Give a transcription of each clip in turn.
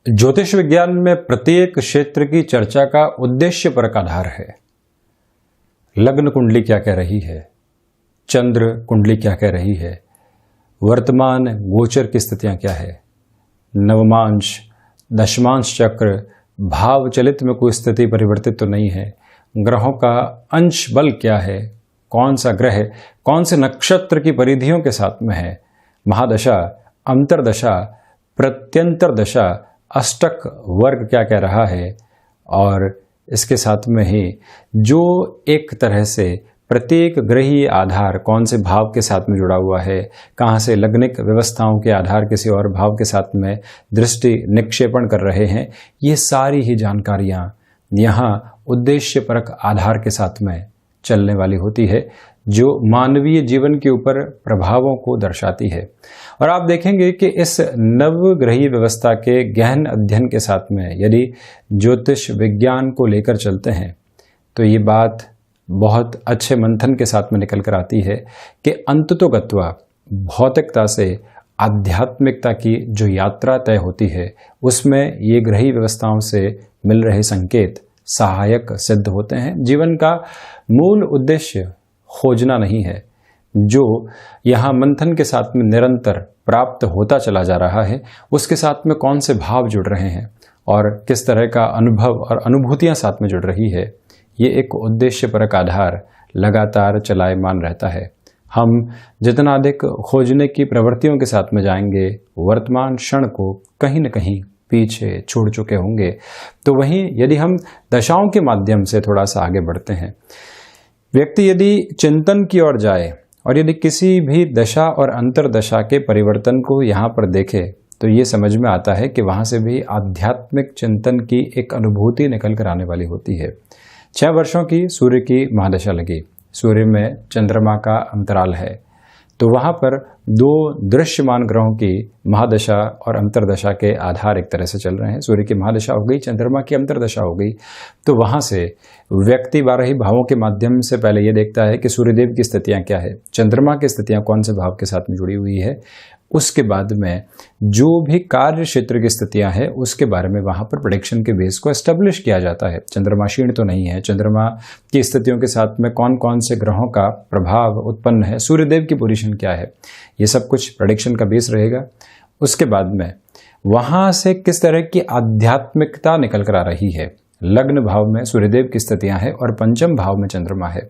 ज्योतिष विज्ञान में प्रत्येक क्षेत्र की चर्चा का उद्देश्य परक आधार है। लग्न कुंडली क्या कह रही है, चंद्र कुंडली क्या कह रही है, वर्तमान गोचर की स्थितियां क्या है, नवमांश दशमांश चक्र भाव चलित में कोई स्थिति परिवर्तित तो नहीं है, ग्रहों का अंश बल क्या है, कौन सा ग्रह कौन से नक्षत्र की परिधियों के साथ में है, महादशा अंतरदशा प्रत्यंतर दशा अष्टक वर्ग क्या कह रहा है, और इसके साथ में ही जो एक तरह से प्रत्येक ग्रहीय आधार कौन से भाव के साथ में जुड़ा हुआ है, कहाँ से लग्निक व्यवस्थाओं के आधार किसी और भाव के साथ में दृष्टि निक्षेपण कर रहे हैं, ये सारी ही जानकारियाँ यहाँ उद्देश्य परक आधार के साथ में चलने वाली होती है, जो मानवीय जीवन के ऊपर प्रभावों को दर्शाती है। और आप देखेंगे कि इस नवग्रही व्यवस्था के गहन अध्ययन के साथ में यदि ज्योतिष विज्ञान को लेकर चलते हैं तो ये बात बहुत अच्छे मंथन के साथ में निकल कर आती है कि अंततोगत्वा भौतिकता से आध्यात्मिकता की जो यात्रा तय होती है उसमें ये ग्रही व्यवस्थाओं से मिल रहे संकेत सहायक सिद्ध होते हैं। जीवन का मूल उद्देश्य खोजना नहीं है, जो यहाँ मंथन के साथ में निरंतर प्राप्त होता चला जा रहा है उसके साथ में कौन से भाव जुड़ रहे हैं और किस तरह का अनुभव और अनुभूतियाँ साथ में जुड़ रही है, ये एक उद्देश्य परक आधार लगातार चलायमान रहता है। हम जितना अधिक खोजने की प्रवृत्तियों के साथ में जाएंगे, वर्तमान क्षण को कहीं न कहीं पीछे छोड़ चुके होंगे। तो वहीं यदि हम दशाओं के माध्यम से थोड़ा सा आगे बढ़ते हैं, व्यक्ति यदि चिंतन की ओर जाए और यदि किसी भी दशा और अंतरदशा के परिवर्तन को यहाँ पर देखे तो ये समझ में आता है कि वहाँ से भी आध्यात्मिक चिंतन की एक अनुभूति निकल कर आने वाली होती है। 6 वर्षों की सूर्य की महादशा लगी, सूर्य में चंद्रमा का अंतराल है, तो वहाँ पर 2 दृश्यमान ग्रहों की महादशा और अंतरदशा के आधार एक तरह से चल रहे हैं। सूर्य की महादशा हो गई, चंद्रमा की अंतरदशा हो गई, तो वहाँ से व्यक्ति 12 ही भावों के माध्यम से पहले ये देखता है कि सूर्यदेव की स्थितियाँ क्या है, चंद्रमा की स्थितियाँ कौन से भाव के साथ में जुड़ी हुई है, उसके बाद में जो भी कार्य क्षेत्र की स्थितियां हैं उसके बारे में वहां पर प्रेडिक्शन के बेस को एस्टेब्लिश किया जाता है। चंद्रमा क्षीण तो नहीं है, चंद्रमा की स्थितियों के साथ में कौन कौन से ग्रहों का प्रभाव उत्पन्न है, सूर्यदेव की पोजीशन क्या है, ये सब कुछ प्रेडिक्शन का बेस रहेगा। उसके बाद में वहां से किस तरह की आध्यात्मिकता निकल कर आ रही है, लग्न भाव में सूर्यदेव की स्थितियां हैं और पंचम भाव में चंद्रमा है।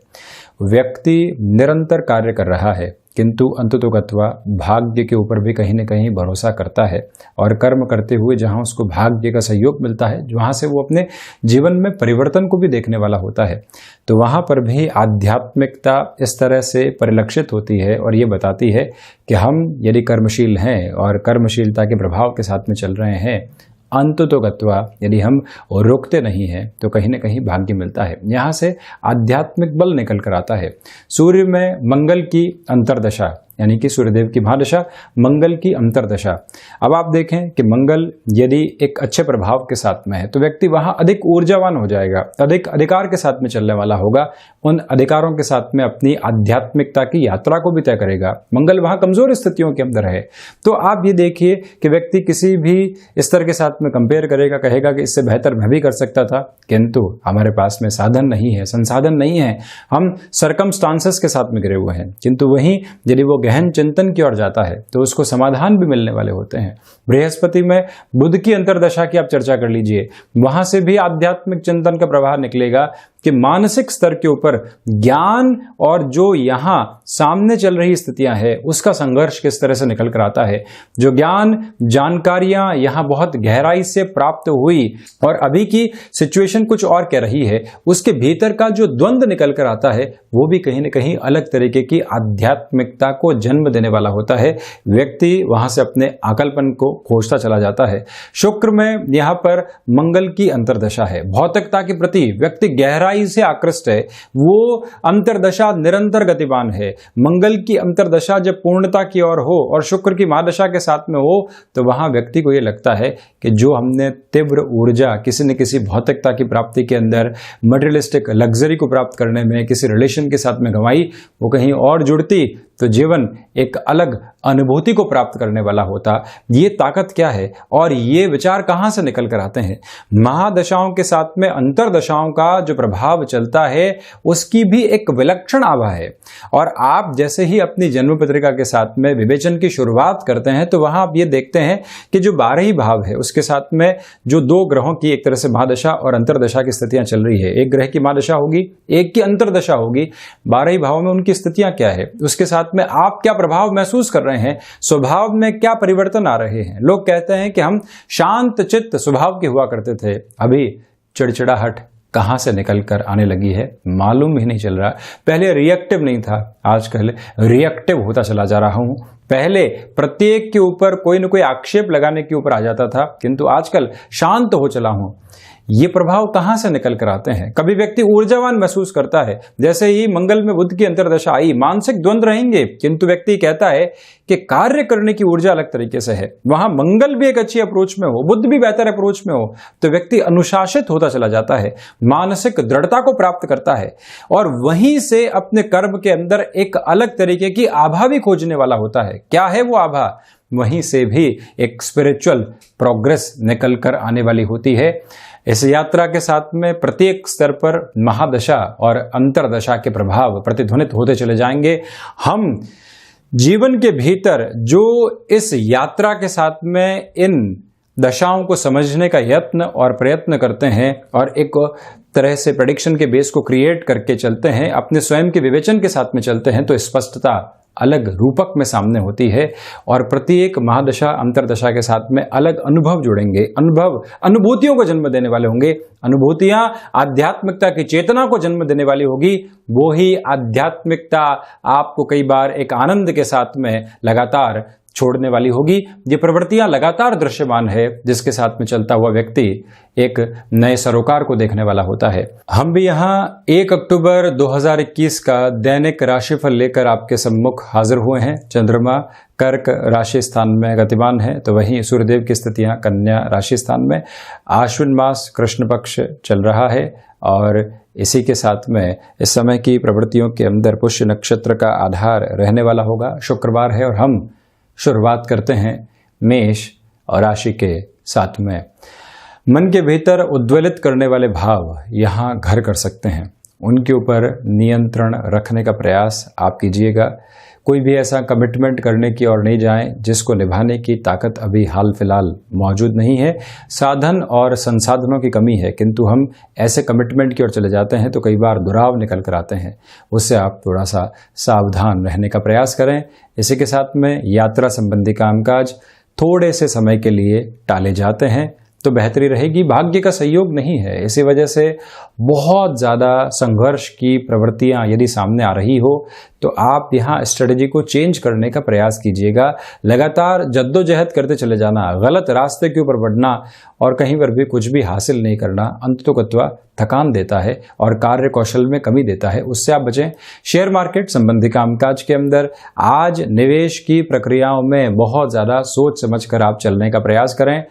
व्यक्ति निरंतर कार्य कर रहा है किंतु अंततोगत्वा भाग्य के ऊपर भी कहीं न कहीं भरोसा करता है और कर्म करते हुए जहां उसको भाग्य का सहयोग मिलता है, वहां से वो अपने जीवन में परिवर्तन को भी देखने वाला होता है, तो वहां पर भी आध्यात्मिकता इस तरह से परिलक्षित होती है और ये बताती है कि हम यदि कर्मशील हैं और कर्मशीलता के प्रभाव के साथ में चल रहे हैं, अंततोगत्वा यदि हम रुकते नहीं हैं तो कहीं न कहीं भाग्य मिलता है। यहाँ से आध्यात्मिक बल निकल कर आता है। सूर्य में मंगल की अंतरदशा यानी कि सूर्यदेव की महादशा, मंगल की अंतरदशा। अब आप देखें कि मंगल यदि एक अच्छे प्रभाव के साथ में है तो व्यक्ति वहाँ अधिक ऊर्जावान हो जाएगा, अधिक अधिकार के साथ में चलने वाला होगा, उन अधिकारों के साथ में अपनी आध्यात्मिकता की यात्रा को भी तय करेगा। मंगल वहाँ कमजोर स्थितियों के अंदर है तो आप ये देखिए कि व्यक्ति किसी भी स्तर के साथ में कंपेयर करेगा, कहेगा कि इससे बेहतर मैं भी कर सकता था, किंतु हमारे पास में साधन नहीं है, संसाधन नहीं है, हम सरकमस्टांसेस के साथ में घिरे हुए हैं। किंतु वहीं यदि वो गहन चिंतन की ओर जाता है तो उसको समाधान भी मिलने वाले होते हैं। बृहस्पति में बुध की अंतरदशा की आप चर्चा कर लीजिए, वहां से भी आध्यात्मिक चिंतन का प्रवाह निकलेगा कि मानसिक स्तर के ऊपर ज्ञान और जो यहाँ सामने चल रही स्थितियां हैं उसका संघर्ष किस तरह से निकल कर आता है। जो ज्ञान जानकारियां यहाँ बहुत गहराई से प्राप्त हुई और अभी की सिचुएशन कुछ और कह रही है, उसके भीतर का जो द्वंद्व निकल कर आता है वो भी कहीं न कहीं अलग तरीके की आध्यात्मिकता को जन्म देने वाला होता है। व्यक्ति वहां से अपने आकलपन को खोजता चला जाता है। शुक्र में यहाँ पर मंगल की अंतरदशा है, भौतिकता के प्रति व्यक्ति गहराई से आकृष्ट है, वो अंतरदशा निरंतर गतिमान है। मंगल की अंतरदशा जब पूर्णता की ओर हो और शुक्र की महादशा के साथ में हो तो वहां व्यक्ति को यह लगता है कि जो हमने तीव्र ऊर्जा किसी न किसी भौतिकता की प्राप्ति के अंदर, मटेरियलिस्टिक लग्जरी को प्राप्त करने में, किसी रिलेशन के साथ में गंवाई, वो कहीं और जुड़ती तो जीवन एक अलग अनुभूति को प्राप्त करने वाला होता। ये ताकत क्या है और ये विचार कहाँ से निकल कर आते हैं? महादशाओं के साथ में अंतरदशाओं का जो प्रभाव चलता है उसकी भी एक विलक्षण आभा है। और आप जैसे ही अपनी जन्म पत्रिका के साथ में विवेचन की शुरुआत करते हैं तो वहां आप ये देखते हैं कि जो 12 ही भाव है उसके साथ में जो 2 ग्रहों की एक तरह से महादशा और अंतरदशा की स्थितियां चल रही है, एक ग्रह की महादशा होगी, एक की अंतरदशा होगी, 12 ही भावों में उनकी स्थितियां क्या है, उसके साथ में आप क्या प्रभाव महसूस कर रहे हैं, स्वभाव में क्या परिवर्तन आ रहे हैं। लोग कहते हैं कि हम शांत चित्त स्वभाव के हुआ करते थे, अभी चिड़चिड़ाहट कहां से निकल कर आने लगी है मालूम ही नहीं चल रहा। पहले रिएक्टिव नहीं था, आजकल रिएक्टिव होता चला जा रहा हूं। पहले प्रत्येक के ऊपर कोई न कोई आक्षेप लगाने के ऊपर आ जाता था, किंतु आजकल शांत हो चला हूं। ये प्रभाव कहां से निकल कर आते हैं? कभी व्यक्ति ऊर्जावान महसूस करता है, जैसे ही मंगल में बुध की अंतर्दशा आई, मानसिक द्वंद्व रहेंगे, किंतु व्यक्ति कहता है कि कार्य करने की ऊर्जा अलग तरीके से है। वहां मंगल भी एक अच्छी अप्रोच में हो, बुध भी बेहतर अप्रोच में हो, तो व्यक्ति अनुशासित होता चला जाता है, मानसिक दृढ़ता को प्राप्त करता है और वहीं से अपने कर्म के अंदर एक अलग तरीके की आभा भी खोजने वाला होता है। क्या है वो आभा? वहीं से भी एक स्पिरिचुअल प्रोग्रेस निकल कर आने वाली होती है। इस यात्रा के साथ में प्रत्येक स्तर पर महादशा और अंतरदशा के प्रभाव प्रतिध्वनित होते चले जाएंगे। हम जीवन के भीतर जो इस यात्रा के साथ में इन दशाओं को समझने का यत्न और प्रयत्न करते हैं और एक तरह से प्रेडिक्शन के बेस को क्रिएट करके चलते हैं, अपने स्वयं के विवेचन के साथ में चलते हैं, तो स्पष्टता अलग रूपक में सामने होती है और प्रत्येक महादशा अंतरदशा के साथ में अलग अनुभव जुड़ेंगे। अनुभव अनुभूतियों को जन्म देने वाले होंगे, अनुभूतियां आध्यात्मिकता की चेतना को जन्म देने वाली होगी। वो ही आध्यात्मिकता आपको कई बार एक आनंद के साथ में लगातार छोड़ने वाली होगी। ये प्रवृत्तियां लगातार दृश्यमान है, जिसके साथ में चलता हुआ व्यक्ति एक नए सरोकार को देखने वाला होता है। हम भी यहाँ 1 अक्टूबर 2021 का दैनिक राशिफल लेकर आपके सम्मुख हाजिर हुए हैं। चंद्रमा कर्क राशि स्थान में गतिमान है, तो वहीं सूर्यदेव की स्थितियां कन्या राशि स्थान में। आश्विन मास कृष्ण पक्ष चल रहा है और इसी के साथ में इस समय की प्रवृत्तियों के अंदर पुष्य नक्षत्र का आधार रहने वाला होगा। शुक्रवार है और हम शुरुआत करते हैं मेष और राशि के साथ में। मन के भीतर उद्वेलित करने वाले भाव यहाँ घर कर सकते हैं, उनके ऊपर नियंत्रण रखने का प्रयास आप कीजिएगा। कोई भी ऐसा कमिटमेंट करने की ओर नहीं जाएं जिसको निभाने की ताकत अभी हाल फिलहाल मौजूद नहीं है। साधन और संसाधनों की कमी है, किंतु हम ऐसे कमिटमेंट की ओर चले जाते हैं तो कई बार दुराव निकल कर आते हैं। उससे आप थोड़ा सा सावधान रहने का प्रयास करें। इसी के साथ में यात्रा संबंधी कामकाज थोड़े से समय के लिए टाले जाते हैं तो बेहतरी रहेगी। भाग्य का सहयोग नहीं है, इसी वजह से बहुत ज़्यादा संघर्ष की प्रवृत्तियां यदि सामने आ रही हो तो आप यहाँ स्ट्रेटजी को चेंज करने का प्रयास कीजिएगा। लगातार जद्दोजहद करते चले जाना, गलत रास्ते के ऊपर बढ़ना और कहीं पर भी कुछ भी हासिल नहीं करना अंततोगत्वा थकान देता है और कार्य कौशल में कमी देता है, उससे आप बचें। शेयर मार्केट संबंधी कामकाज के अंदर आज निवेश की प्रक्रियाओं में बहुत ज़्यादा सोच समझ कर आप चलने का प्रयास करें।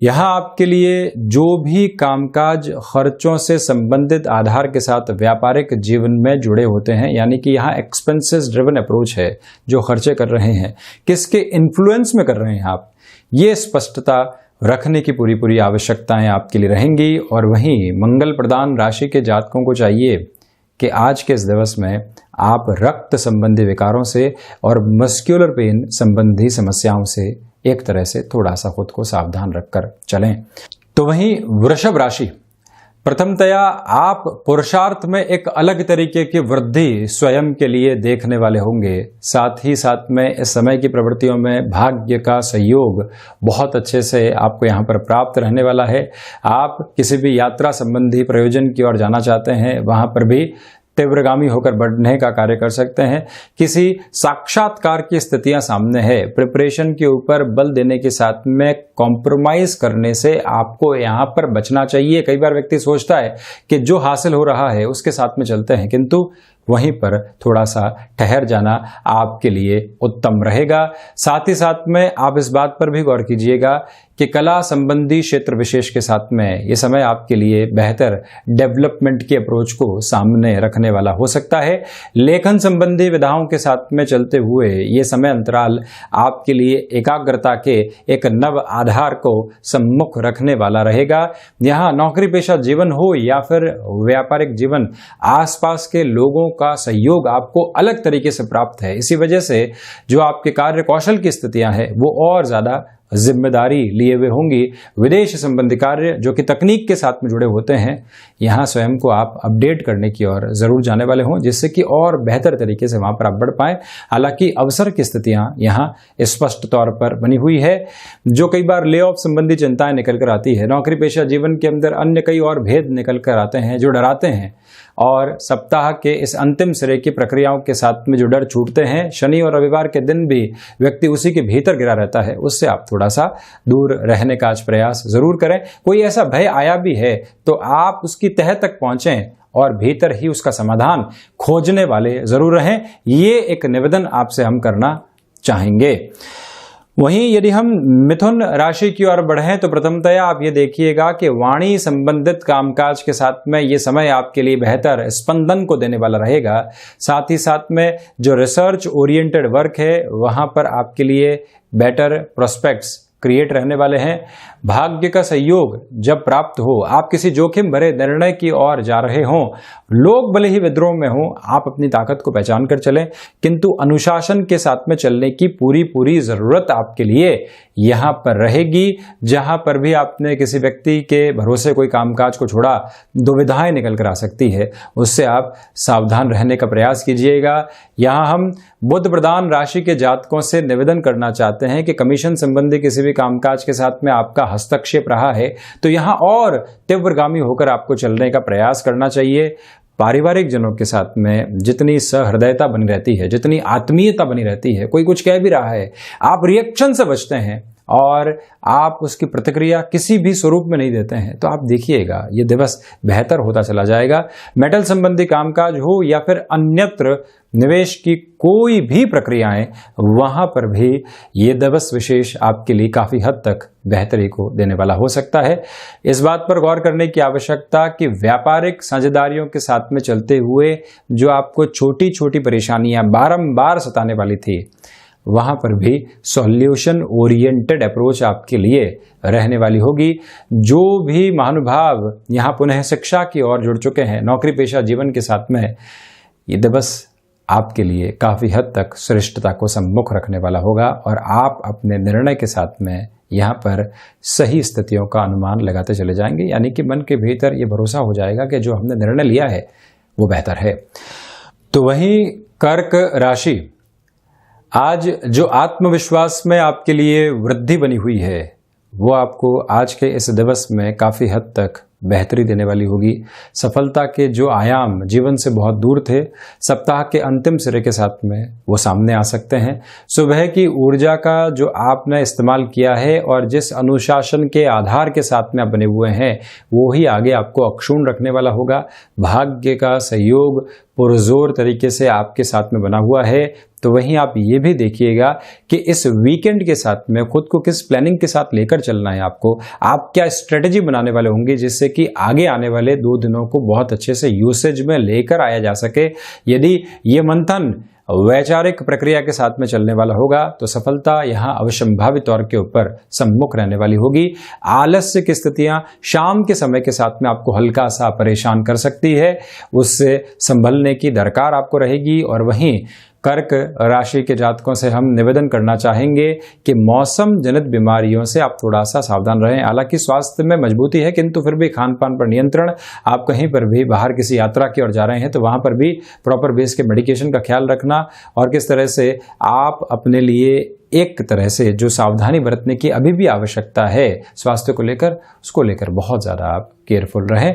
यहाँ आपके लिए जो भी कामकाज खर्चों से संबंधित आधार के साथ व्यापारिक जीवन में जुड़े होते हैं, यानी कि यहाँ एक्सपेंसेस ड्रिवन अप्रोच है, जो खर्चे कर रहे हैं किसके इन्फ्लुएंस में कर रहे हैं आप, ये स्पष्टता रखने की पूरी आवश्यकताएं आपके लिए रहेंगी। और वहीं मंगल प्रदान राशि के जातकों को चाहिए कि आज के इस दिवस में आप रक्त संबंधी विकारों से और मस्क्यूलर पेन संबंधी समस्याओं से एक तरह से थोड़ा सा खुद को सावधान रखकर चलें। तो वहीं वृषभ राशि, प्रथमतया आप पुरुषार्थ में एक अलग तरीके की वृद्धि स्वयं के लिए देखने वाले होंगे। साथ ही साथ में इस समय की प्रवृत्तियों में भाग्य का सहयोग बहुत अच्छे से आपको यहाँ पर प्राप्त रहने वाला है। आप किसी भी यात्रा संबंधी प्रयोजन की ओर जाना चाहते हैं, वहाँ पर भी तीव्रगामी होकर बढ़ने का कार्य कर सकते हैं। किसी साक्षात्कार की स्थितियां सामने है, प्रिपरेशन के ऊपर बल देने के साथ में कॉम्प्रोमाइज करने से आपको यहाँ पर बचना चाहिए। कई बार व्यक्ति सोचता है कि जो हासिल हो रहा है उसके साथ में चलते हैं, किंतु वहीं पर थोड़ा सा ठहर जाना आपके लिए उत्तम रहेगा। साथ ही साथ में आप इस बात पर भी गौर कीजिएगा कि कला संबंधी क्षेत्र विशेष के साथ में ये समय आपके लिए बेहतर डेवलपमेंट की अप्रोच को सामने रखने वाला हो सकता है। लेखन संबंधी विधाओं के साथ में चलते हुए ये समय अंतराल आपके लिए एकाग्रता के एक नव आधार को सम्मुख रखने वाला रहेगा। यहाँ नौकरी पेशा जीवन हो या फिर व्यापारिक जीवन, आसपास के लोगों का सहयोग आपको अलग तरीके से प्राप्त है। इसी वजह से जो आपके कार्य कौशल की स्थितियां हैं वो और ज्यादा जिम्मेदारी लिए हुए होंगी। विदेश संबंधी कार्य जो कि तकनीक के साथ में जुड़े होते हैं, यहाँ स्वयं को आप अपडेट करने की ओर जरूर जाने वाले हों, जिससे कि और बेहतर तरीके से वहां पर आप बढ़ पाएं। हालांकि अवसर की स्थितियां यहाँ स्पष्ट तौर पर बनी हुई है। जो कई बार ले ऑफ संबंधी चिंताएं निकल कर आती है, नौकरी पेशा जीवन के अंदर अन्य कई और भेद निकल कर आते हैं जो डराते हैं, और सप्ताह के इस अंतिम सिरे की प्रक्रियाओं के साथ में जो डर छूटते हैं, शनि और रविवार के दिन भी व्यक्ति उसी के भीतर गिरा रहता है, उससे आप थोड़ा सा दूर रहने का आज प्रयास जरूर करें। कोई ऐसा भय आया भी है तो आप उसकी तह तक पहुंचें और भीतर ही उसका समाधान खोजने वाले जरूर रहें। ये एक निवेदन आपसे हम करना चाहेंगे। वहीं यदि हम मिथुन राशि की ओर बढ़ें तो प्रथमतया आप ये देखिएगा कि वाणी संबंधित कामकाज के साथ में ये समय आपके लिए बेहतर स्पंदन को देने वाला रहेगा। साथ ही साथ में जो रिसर्च ओरिएंटेड वर्क है वहां पर आपके लिए बेटर प्रोस्पेक्ट्स क्रिएट रहने वाले हैं। भाग्य का सहयोग जब प्राप्त हो, आप किसी जोखिम भरे निर्णय की ओर जा रहे हों, लोग भले ही विद्रोह में हों, आप अपनी ताकत को पहचान कर चलें, किंतु अनुशासन के साथ में चलने की पूरी जरूरत आपके लिए यहां पर रहेगी। जहां पर भी आपने किसी व्यक्ति के भरोसे कोई कामकाज को छोड़ा, दुविधाएं निकल कर आ सकती है, उससे आप सावधान रहने का प्रयास कीजिएगा। यहां हम बुध प्रधान राशि के जातकों से निवेदन करना चाहते हैं कि कमीशन संबंधी किसी भी कामकाज के साथ में आपका हस्तक्षेप रहा है तो यहां और तीव्रगामी होकर आपको चलने का प्रयास करना चाहिए। पारिवारिक जनों के साथ में जितनी सहृदयता बनी रहती है, जितनी आत्मीयता बनी रहती है, कोई कुछ कह भी रहा है, आप रिएक्शन से बचते हैं और आप उसकी प्रतिक्रिया किसी भी स्वरूप में नहीं देते हैं, तो आप देखिएगा ये दिवस बेहतर होता चला जाएगा। मेटल संबंधी कामकाज हो या फिर अन्यत्र निवेश की कोई भी प्रक्रियाएं, वहां पर भी ये दिवस विशेष आपके लिए काफी हद तक बेहतरी को देने वाला हो सकता है। इस बात पर गौर करने की आवश्यकता कि व्यापारिक साझेदारियों के साथ में चलते हुए जो आपको छोटी छोटी परेशानियां बारंबार सताने वाली थी, वहां पर भी सॉल्यूशन ओरिएंटेड अप्रोच आपके लिए रहने वाली होगी। जो भी महानुभाव यहां पुनः शिक्षा की ओर जुड़ चुके हैं, नौकरी पेशा जीवन के साथ में, ये दिवस आपके लिए काफी हद तक श्रेष्ठता को सम्मुख रखने वाला होगा और आप अपने निर्णय के साथ में यहाँ पर सही स्थितियों का अनुमान लगाते चले जाएंगे। यानी कि मन के भीतर ये भरोसा हो जाएगा कि जो हमने निर्णय लिया है वो बेहतर है। तो वहीं कर्क राशि, आज जो आत्मविश्वास में आपके लिए वृद्धि बनी हुई है वो आपको आज के इस दिवस में काफी हद तक बेहतरी देने वाली होगी। सफलता के जो आयाम जीवन से बहुत दूर थे, सप्ताह के अंतिम सिरे के साथ में वो सामने आ सकते हैं। सुबह की ऊर्जा का जो आपने इस्तेमाल किया है और जिस अनुशासन के आधार के साथ में आप बने हुए हैं, वो ही आगे आपको अक्षुण्ण रखने वाला होगा। भाग्य का सहयोग पुरजोर तरीके से आपके साथ में बना हुआ है। तो वहीं आप ये भी देखिएगा कि इस वीकेंड के साथ में खुद को किस प्लानिंग के साथ लेकर चलना है आपको, आप क्या स्ट्रेटेजी बनाने वाले होंगे जिससे कि आगे आने वाले 2 दिनों को बहुत अच्छे से यूसेज में लेकर आया जा सके। यदि ये मंथन वैचारिक प्रक्रिया के साथ में चलने वाला होगा तो सफलता यहाँ अवश्यंभावी तौर के ऊपर सम्मुख रहने वाली होगी। आलस्य की स्थितियां शाम के समय के साथ में आपको हल्का सा परेशान कर सकती है, उससे संभलने की दरकार आपको रहेगी। और वहीं कर्क राशि के जातकों से हम निवेदन करना चाहेंगे कि मौसम जनित बीमारियों से आप थोड़ा सा सावधान रहें। हालांकि स्वास्थ्य में मजबूती है, किंतु फिर भी खान पान पर नियंत्रण। आप कहीं पर भी बाहर किसी यात्रा की ओर जा रहे हैं तो वहां पर भी प्रॉपर बेस के मेडिकेशन का ख्याल रखना और किस तरह से आप अपने लिए एक तरह से जो सावधानी बरतने की अभी भी आवश्यकता है स्वास्थ्य को लेकर, उसको लेकर बहुत ज़्यादा आप केयरफुल रहें।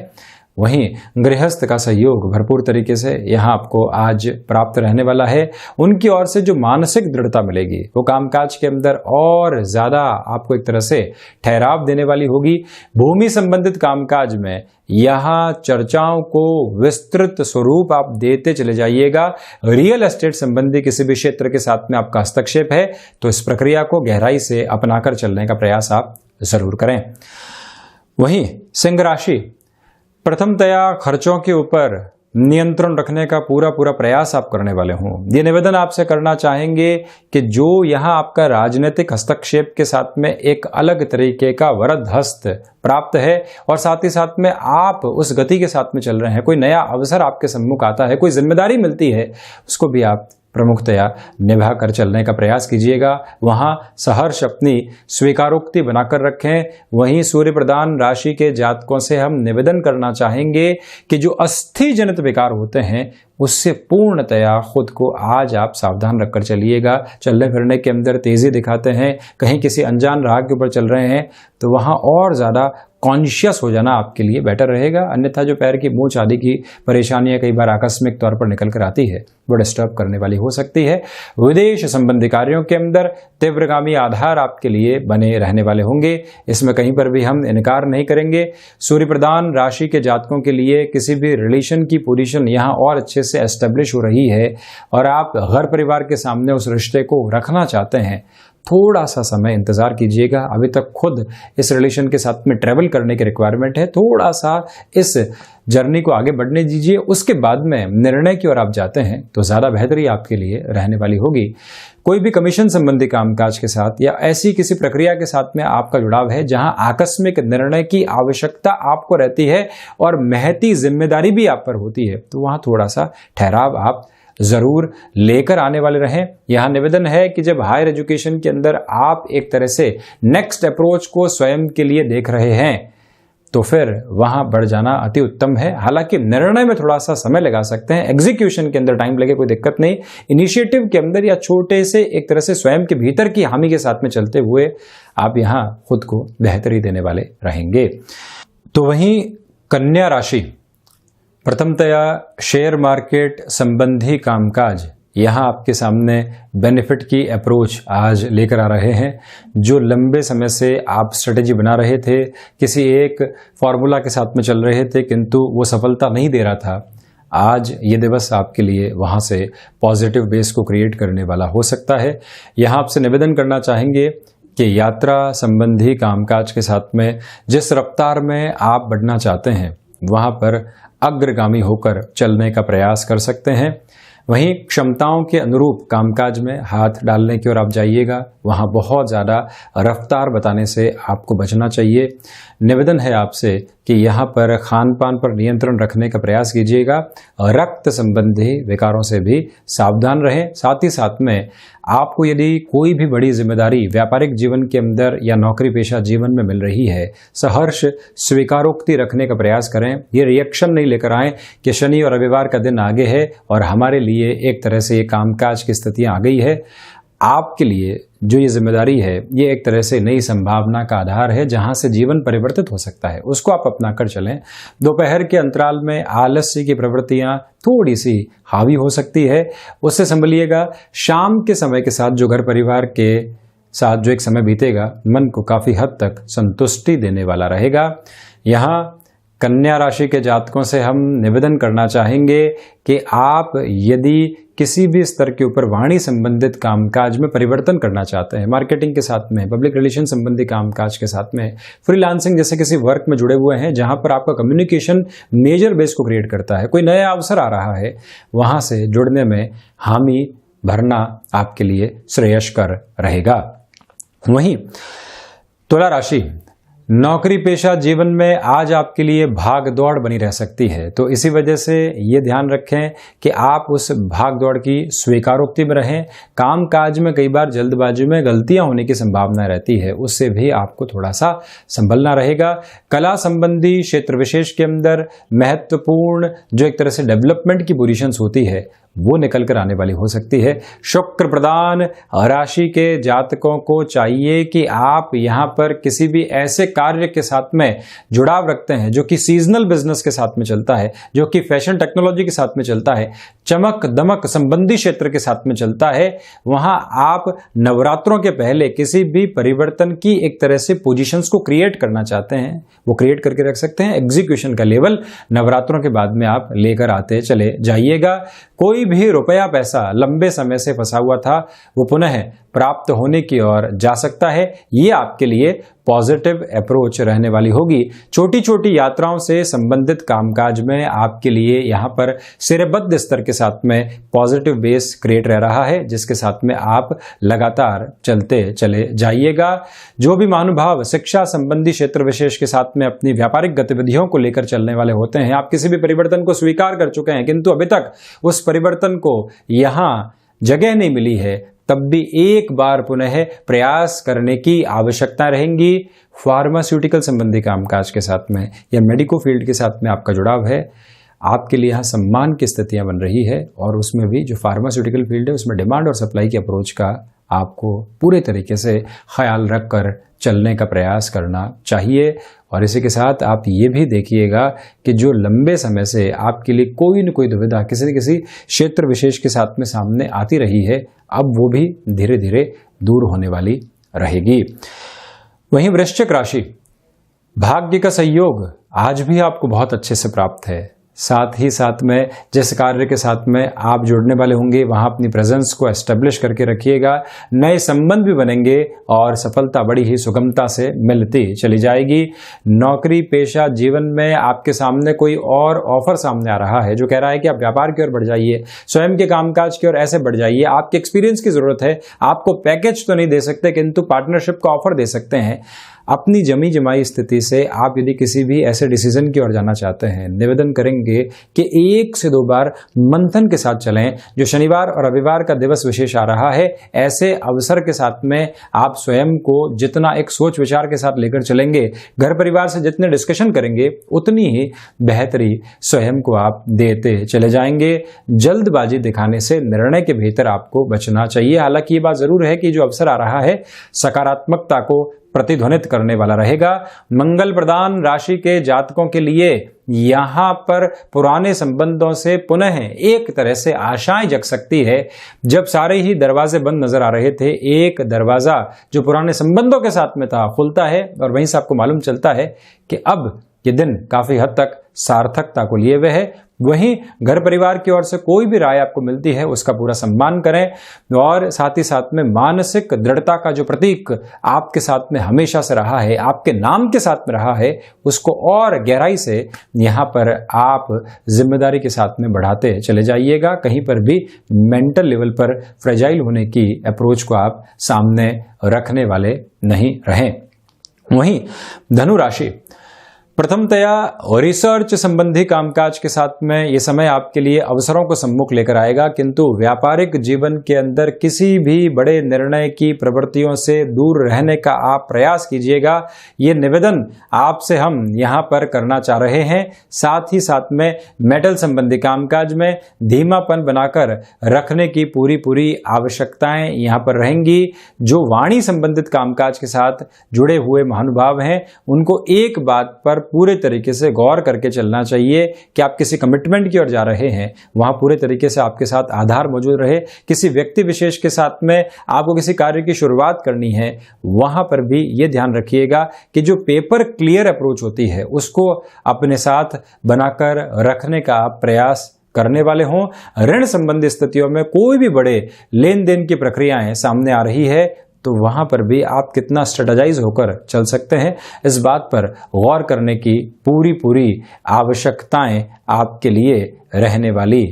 वहीं गृहस्थ का सहयोग भरपूर तरीके से यहाँ आपको आज प्राप्त रहने वाला है। उनकी ओर से जो मानसिक दृढ़ता मिलेगी वो कामकाज के अंदर और ज्यादा आपको एक तरह से ठहराव देने वाली होगी। भूमि संबंधित कामकाज में यहाँ चर्चाओं को विस्तृत स्वरूप आप देते चले जाइएगा। रियल एस्टेट संबंधी किसी भी क्षेत्र के साथ में आपका हस्तक्षेप है तो इस प्रक्रिया को गहराई से अपनाकर चलने का प्रयास आप जरूर करें। वहीं सिंह राशि, प्रथमतया खर्चों के ऊपर नियंत्रण रखने का पूरा प्रयास आप करने वाले हों। ये निवेदन आपसे करना चाहेंगे कि जो यहाँ आपका राजनीतिक हस्तक्षेप के साथ में एक अलग तरीके का वरद हस्त प्राप्त है और साथ ही साथ में आप उस गति के साथ में चल रहे हैं, कोई नया अवसर आपके सम्मुख आता है, कोई जिम्मेदारी मिलती है, उसको भी आप प्रमुखतया निभा कर चलने का प्रयास कीजिएगा। वहां सहर्ष अपनी स्वीकारोक्ति बनाकर रखें। वहीं सूर्य प्रधान राशि के जातकों से हम निवेदन करना चाहेंगे कि जो अस्थि जनित विकार होते हैं उससे पूर्णतया खुद को आज आप सावधान रखकर चलिएगा। चलने फिरने के अंदर तेजी दिखाते हैं, कहीं किसी अनजान राह के ऊपर चल रहे हैं तो वहां और ज्यादा कॉन्शियस हो जाना आपके लिए बेटर रहेगा। अन्यथा जो पैर की मूंछ आदि की परेशानियां कई बार आकस्मिक तौर पर निकल कर आती है वो डिस्टर्ब करने वाली हो सकती है। विदेश संबंधी कार्यों के अंदर तीव्रगामी आधार आपके लिए बने रहने वाले होंगे, इसमें कहीं पर भी हम इनकार नहीं करेंगे। सूर्य प्रधान राशि के जातकों के लिए किसी भी रिलेशन की पोजीशन यहाँ और अच्छे से एस्टेब्लिश हो रही है और आप घर परिवार के सामने उस रिश्ते को रखना चाहते हैं, थोड़ा सा समय इंतजार कीजिएगा। अभी तक खुद इस रिलेशन के साथ में ट्रेवल करने की रिक्वायरमेंट है, थोड़ा सा इस जर्नी को आगे बढ़ने दीजिए। उसके बाद में निर्णय की ओर आप जाते हैं तो ज्यादा बेहतरी आपके लिए रहने वाली होगी। कोई भी कमीशन संबंधी कामकाज के साथ या ऐसी किसी प्रक्रिया के साथ में आपका जुड़ाव है जहां आकस्मिक निर्णय की आवश्यकता आपको रहती है और महती जिम्मेदारी भी आप पर होती है, तो वहां थोड़ा सा ठहराव आप जरूर लेकर आने वाले रहें। यहां निवेदन है कि जब हायर एजुकेशन के अंदर आप एक तरह से नेक्स्ट अप्रोच को स्वयं के लिए देख रहे हैं तो फिर वहां बढ़ जाना अति उत्तम है। हालांकि निर्णय में थोड़ा सा समय लगा सकते हैं, एग्जीक्यूशन के अंदर टाइम लगे कोई दिक्कत नहीं। इनिशिएटिव के अंदर या छोटे से एक तरह से स्वयं के भीतर की हामी के साथ में चलते हुए आप यहां खुद को बेहतरी देने वाले रहेंगे। तो वहीं कन्या राशि, प्रथमतया शेयर मार्केट संबंधी कामकाज यहाँ आपके सामने बेनिफिट की अप्रोच आज लेकर आ रहे हैं। जो लंबे समय से आप स्ट्रेटेजी बना रहे थे, किसी एक फॉर्मूला के साथ में चल रहे थे किंतु वो सफलता नहीं दे रहा था, आज ये दिवस आपके लिए वहाँ से पॉजिटिव बेस को क्रिएट करने वाला हो सकता है। यहाँ आपसे निवेदन करना चाहेंगे कि यात्रा संबंधी कामकाज के साथ में जिस रफ्तार में आप बढ़ना चाहते हैं वहाँ पर अग्रगामी होकर चलने का प्रयास कर सकते हैं। वहीं क्षमताओं के अनुरूप कामकाज में हाथ डालने की ओर आप जाइएगा, वहाँ बहुत ज़्यादा रफ्तार बताने से आपको बचना चाहिए। निवेदन है आपसे कि यहाँ पर खान पान पर नियंत्रण रखने का प्रयास कीजिएगा। रक्त संबंधी विकारों से भी सावधान रहें। साथ ही साथ में आपको यदि कोई भी बड़ी जिम्मेदारी व्यापारिक जीवन के अंदर या नौकरी पेशा जीवन में मिल रही है, सहर्ष स्वीकारोक्ति रखने का प्रयास करें। ये रिएक्शन नहीं लेकर आएं कि शनि और रविवार का दिन आगे है और हमारे लिए एक तरह से ये कामकाज की स्थितियां आ गई है। आपके लिए जो ये जिम्मेदारी है ये एक तरह से नई संभावना का आधार है जहां से जीवन परिवर्तित हो सकता है, उसको आप अपना कर चलें। दोपहर के अंतराल में आलस्य की प्रवृत्तियां थोड़ी सी हावी हो सकती है, उससे संभलिएगा। शाम के समय के साथ जो घर परिवार के साथ जो एक समय बीतेगा मन को काफी हद तक संतुष्टि देने वाला रहेगा। यहाँ कन्या राशि के जातकों से हम निवेदन करना चाहेंगे कि आप यदि किसी भी स्तर के ऊपर वाणी संबंधित कामकाज में परिवर्तन करना चाहते हैं, मार्केटिंग के साथ में, पब्लिक रिलेशन संबंधी कामकाज के साथ में, फ्रीलांसिंग जैसे किसी वर्क में जुड़े हुए हैं जहां पर आपका कम्युनिकेशन मेजर बेस को क्रिएट करता है, कोई नया अवसर आ रहा है, वहां से जुड़ने में हामी भरना आपके लिए श्रेयस्कर रहेगा। वहीं तुला राशि, नौकरी पेशा जीवन में आज आपके लिए भाग दौड़ बनी रह सकती है, तो इसी वजह से ये ध्यान रखें कि आप उस भाग दौड़ की स्वीकारोक्ति में रहें। काम काज में कई बार जल्दबाजी में गलतियां होने की संभावना रहती है, उससे भी आपको थोड़ा सा संभलना रहेगा। कला संबंधी क्षेत्र विशेष के अंदर महत्वपूर्ण जो एक तरह से डेवलपमेंट की पोजीशंस होती है वो निकल कर आने वाली हो सकती है। शुक्र प्रधान राशि के जातकों को चाहिए कि आप यहाँ पर किसी भी ऐसे कार्य के साथ में जुड़ाव रखते हैं जो कि सीजनल बिजनेस के साथ में चलता है, जो कि फैशन टेक्नोलॉजी के साथ में चलता है, चमक दमक संबंधी क्षेत्र के साथ में चलता है, वहां आप नवरात्रों के पहले किसी भी परिवर्तन की एक तरह से पोजीशंस को क्रिएट करना चाहते हैं, वो क्रिएट करके रख सकते हैं। एग्जीक्यूशन का लेवल नवरात्रों के बाद में आप लेकर आते चले जाइएगा। कोई भी रुपया पैसा लंबे समय से फंसा हुआ था वो पुनः प्राप्त होने की ओर जा सकता है। ये आपके लिए पॉजिटिव अप्रोच रहने वाली होगी। छोटी छोटी यात्राओं से संबंधित कामकाज में आपके लिए यहाँ पर सिरबद्ध स्तर के साथ में पॉजिटिव बेस क्रिएट रह रहा है, जिसके साथ में आप लगातार चलते चले जाइएगा। जो भी महानुभाव शिक्षा संबंधी क्षेत्र विशेष के साथ में अपनी व्यापारिक गतिविधियों को लेकर चलने वाले होते हैं, आप किसी भी परिवर्तन को स्वीकार कर चुके हैं किंतु अभी तक उस परिवर्तन को यहाँ जगह नहीं मिली है, तब भी एक बार पुनः प्रयास करने की आवश्यकता रहेंगी। फार्मास्यूटिकल संबंधी कामकाज के साथ में या मेडिको फील्ड के साथ में आपका जुड़ाव है, आपके लिए यहाँ सम्मान की स्थितियां बन रही है और उसमें भी जो फार्मास्यूटिकल फील्ड है उसमें डिमांड और सप्लाई की अप्रोच का आपको पूरे तरीके से ख्याल रखकर चलने का प्रयास करना चाहिए। और इसी के साथ आप ये भी देखिएगा कि जो लंबे समय से आपके लिए कोई न कोई दुविधा किसी न किसी क्षेत्र विशेष के साथ में सामने आती रही है, अब वो भी धीरे धीरे दूर होने वाली रहेगी। वहीं वृश्चिक राशि, भाग्य का सहयोग आज भी आपको बहुत अच्छे से प्राप्त है। साथ ही साथ में जिस कार्य के साथ में आप जुड़ने वाले होंगे वहां अपनी प्रेजेंस को एस्टेब्लिश करके रखिएगा। नए संबंध भी बनेंगे और सफलता बड़ी ही सुगमता से मिलती चली जाएगी। नौकरी पेशा जीवन में आपके सामने कोई और ऑफर सामने आ रहा है जो कह रहा है कि आप व्यापार की ओर बढ़ जाइए, स्वयं के कामकाज की ओर ऐसे बढ़ जाइए। आपके एक्सपीरियंस की जरूरत है, आपको पैकेज तो नहीं दे सकते किंतु पार्टनरशिप का ऑफर दे सकते हैं। अपनी जमी जमाई स्थिति से आप यदि किसी भी ऐसे डिसीजन की ओर जाना चाहते हैं, निवेदन करेंगे कि 1 से 2 बार मंथन के साथ चलें। जो शनिवार और रविवार का दिवस विशेष आ रहा है, ऐसे अवसर के साथ में आप स्वयं को जितना एक सोच विचार के साथ लेकर चलेंगे, घर परिवार से जितने डिस्कशन करेंगे उतनी ही बेहतरी स्वयं को आप देते चले जाएंगे। जल्दबाजी दिखाने से निर्णय के भीतर आपको बचना चाहिए। हालांकि ये बात जरूर है कि जो अवसर आ रहा है सकारात्मकता को प्रतिध्वनित करने वाला रहेगा। मंगल प्रधान राशि के जातकों के लिए यहां पर पुराने संबंधों से पुनः एक तरह से आशाएं जग सकती है। जब सारे ही दरवाजे बंद नजर आ रहे थे, एक दरवाजा जो पुराने संबंधों के साथ में था खुलता है और वहीं से आपको मालूम चलता है कि अब ये दिन काफी हद तक सार्थकता को लिए हुए है। वहीं घर परिवार की ओर से कोई भी राय आपको मिलती है उसका पूरा सम्मान करें और साथ ही साथ में मानसिक दृढ़ता का जो प्रतीक आपके साथ में हमेशा से रहा है, आपके नाम के साथ में रहा है, उसको और गहराई से यहाँ पर आप जिम्मेदारी के साथ में बढ़ाते चले जाइएगा। कहीं पर भी मेंटल लेवल पर फ्रेजाइल होने की अप्रोच को आप सामने रखने वाले नहीं रहें। वहीं धनु राशि, प्रथमतया रिसर्च संबंधी कामकाज के साथ में ये समय आपके लिए अवसरों को सम्मुख लेकर आएगा, किंतु व्यापारिक जीवन के अंदर किसी भी बड़े निर्णय की प्रवृत्तियों से दूर रहने का आप प्रयास कीजिएगा। ये निवेदन आपसे हम यहाँ पर करना चाह रहे हैं। साथ ही साथ में मेटल संबंधी कामकाज में धीमापन बनाकर रखने की पूरी आवश्यकताएं यहाँ पर रहेंगी। जो वाणी संबंधित कामकाज के साथ जुड़े हुए महानुभाव हैं उनको एक बात पर पूरे तरीके से गौर करके चलना चाहिए कि आप किसी कमिटमेंट की ओर जा रहे हैं, वहां पूरे तरीके से आपके साथ आधार मौजूद रहे। किसी व्यक्ति विशेष के साथ में आपको किसी कार्य की शुरुआत करनी है, वहां पर भी ये ध्यान रखिएगा कि जो पेपर क्लियर अप्रोच होती है उसको अपने साथ बनाकर रखने का प्रयास करने वाले हों। ऋण संबंधी स्थितियों में कोई भी बड़े लेन देन की प्रक्रियाएं सामने आ रही है तो वहां पर भी आप कितना स्ट्रेटेजाइज होकर चल सकते हैं, इस बात पर गौर करने की पूरी आवश्यकताएं आपके लिए रहने वाली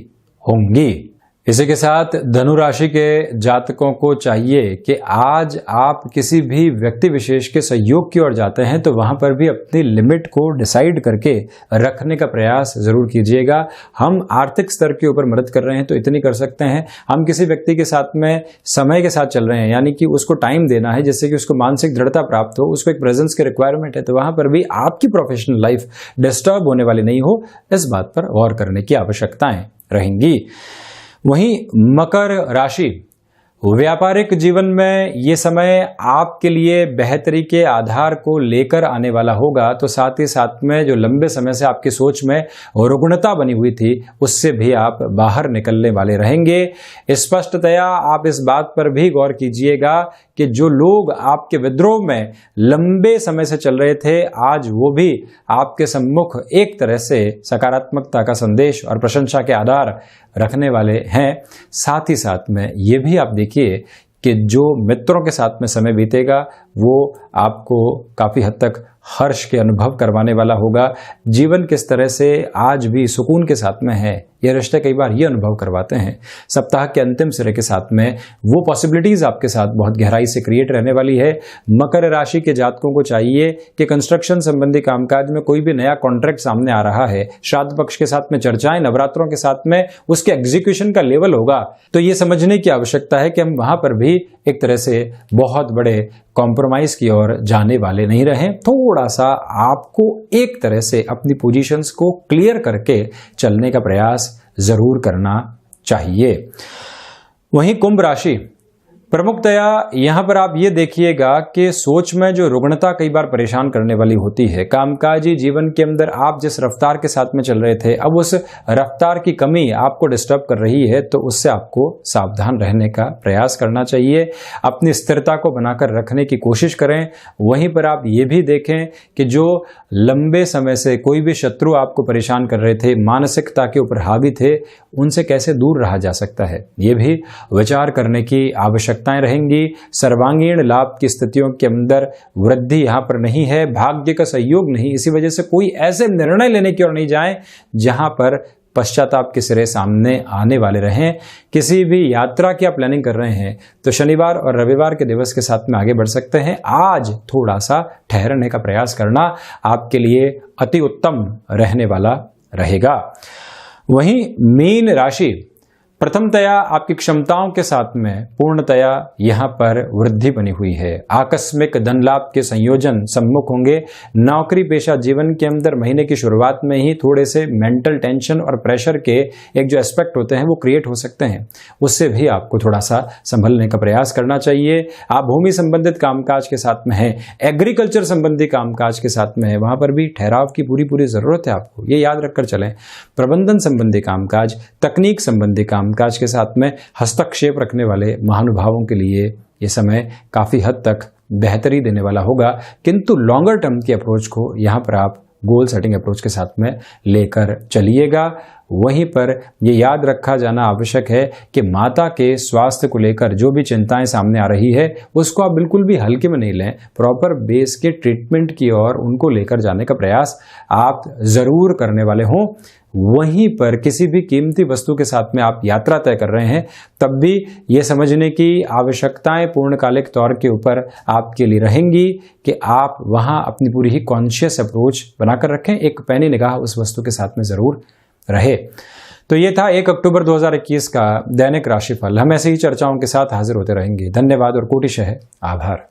होंगी। इसी के साथ धनु राशि के जातकों को चाहिए कि आज आप किसी भी व्यक्ति विशेष के सहयोग की ओर जाते हैं तो वहां पर भी अपनी लिमिट को डिसाइड करके रखने का प्रयास जरूर कीजिएगा। हम आर्थिक स्तर के ऊपर मदद कर रहे हैं तो इतनी कर सकते हैं, हम किसी व्यक्ति के साथ में समय के साथ चल रहे हैं, यानी कि उसको टाइम देना है जिससे कि उसको मानसिक दृढ़ता प्राप्त हो, उसको एक प्रेजेंस की रिक्वायरमेंट है, तो वहां पर भी आपकी प्रोफेशनल लाइफ डिस्टर्ब होने वाली नहीं हो, इस बात पर गौर करने की आवश्यकताएं रहेंगी। वहीं मकर राशि, व्यापारिक जीवन में ये समय आपके लिए बेहतरी के आधार को लेकर आने वाला होगा। तो साथ ही साथ में जो लंबे समय से आपकी सोच में रुग्णता बनी हुई थी, उससे भी आप बाहर निकलने वाले रहेंगे। स्पष्टतया आप इस बात पर भी गौर कीजिएगा कि जो लोग आपके विद्रोह में लंबे समय से चल रहे थे, आज वो भी आपके सम्मुख एक तरह से सकारात्मकता का संदेश और प्रशंसा के आधार रखने वाले हैं। साथ ही साथ में ये भी आप देखिए कि जो मित्रों के साथ में समय बीतेगा वो आपको काफ़ी हद तक हर्ष के अनुभव करवाने वाला होगा। जीवन किस तरह से आज भी सुकून के साथ में है, ये रिश्ते कई बार ये अनुभव करवाते हैं। सप्ताह के अंतिम सिरे के साथ में वो पॉसिबिलिटीज़ आपके साथ बहुत गहराई से क्रिएट रहने वाली है। मकर राशि के जातकों को चाहिए कि कंस्ट्रक्शन संबंधी कामकाज में कोई भी नया कॉन्ट्रैक्ट सामने आ रहा है, श्राद्ध पक्ष के साथ में चर्चाएं, नवरात्रों के साथ में उसके एग्जीक्यूशन का लेवल होगा, तो ये समझने की आवश्यकता है कि हम वहां पर भी एक तरह से बहुत बड़े कॉम्प्रोमाइज की ओर जाने वाले नहीं रहे। थोड़ा सा आपको एक तरह से अपनी पोजीशंस को क्लियर करके चलने का प्रयास जरूर करना चाहिए। वहीं कुंभ राशि, प्रमुखतया यहां पर आप ये देखिएगा कि सोच में जो रुग्णता कई बार परेशान करने वाली होती है, कामकाजी जीवन के अंदर आप जिस रफ्तार के साथ में चल रहे थे, अब उस रफ्तार की कमी आपको डिस्टर्ब कर रही है, तो उससे आपको सावधान रहने का प्रयास करना चाहिए। अपनी स्थिरता को बनाकर रखने की कोशिश करें। वहीं पर आप ये भी देखें कि जो लंबे समय से कोई भी शत्रु आपको परेशान कर रहे थे, मानसिकता के ऊपर हावी थे, उनसे कैसे दूर रहा जा सकता है, ये भी विचार करने की आवश्यकताएं रहेंगी। सर्वांगीण लाभ की स्थितियों के अंदर वृद्धि यहां पर नहीं है, भाग्य का सहयोग नहीं, इसी वजह से कोई ऐसे निर्णय लेने की ओर नहीं जाएं जहां पर पश्चाताप के सिरे सामने आने वाले रहें। किसी भी यात्रा की आप प्लानिंग कर रहे हैं तो शनिवार और रविवार के दिवस के साथ में आगे बढ़ सकते हैं। आज थोड़ा सा ठहरने का प्रयास करना आपके लिए अति उत्तम रहने वाला रहेगा। वहीं मीन राशि, प्रथमतया आपकी क्षमताओं के साथ में पूर्णतया यहां पर वृद्धि बनी हुई है। आकस्मिक धन लाभ के संयोजन सम्मुख होंगे। नौकरी पेशा जीवन के अंदर महीने की शुरुआत में ही थोड़े से मेंटल टेंशन और प्रेशर के एक जो एस्पेक्ट होते हैं वो क्रिएट हो सकते हैं, उससे भी आपको थोड़ा सा संभलने का प्रयास करना चाहिए। आप भूमि संबंधित कामकाज के साथ में हैं, एग्रीकल्चर संबंधी कामकाज के साथ में है, वहां पर भी ठहराव की पूरी जरूरत है आपको, ये याद रखकर चलें। प्रबंधन संबंधी कामकाज, तकनीक संबंधी कामकाज के साथ में हस्तक्षेप रखने वाले महानुभावों के लिए ये समय काफी हद तक बेहतरी देने वाला होगा, किंतु लॉन्गर टर्म की अप्रोच को यहां पर आप गोल सेटिंग अप्रोच के साथ में लेकर चलिएगा। वहीं पर यह याद रखा जाना आवश्यक है कि माता के स्वास्थ्य को लेकर जो भी चिंताएं सामने आ रही है उसको आप बिल्कुल भी हल्के में नहीं लें, प्रॉपर बेस के ट्रीटमेंट की ओर उनको लेकर जाने का प्रयास आप जरूर करने वाले हों। वहीं पर किसी भी कीमती वस्तु के साथ में आप यात्रा तय कर रहे हैं, तब भी ये समझने की आवश्यकताएं पूर्णकालिक तौर के ऊपर आपके लिए रहेंगी कि आप वहां अपनी पूरी ही कॉन्शियस अप्रोच बनाकर रखें, एक पैनी निगाह उस वस्तु के साथ में जरूर रहे। तो ये था 1 अक्टूबर 2021 का दैनिक राशिफल। हम ऐसे ही चर्चाओं के साथ हाजिर होते रहेंगे। धन्यवाद और कोटिशः आभार।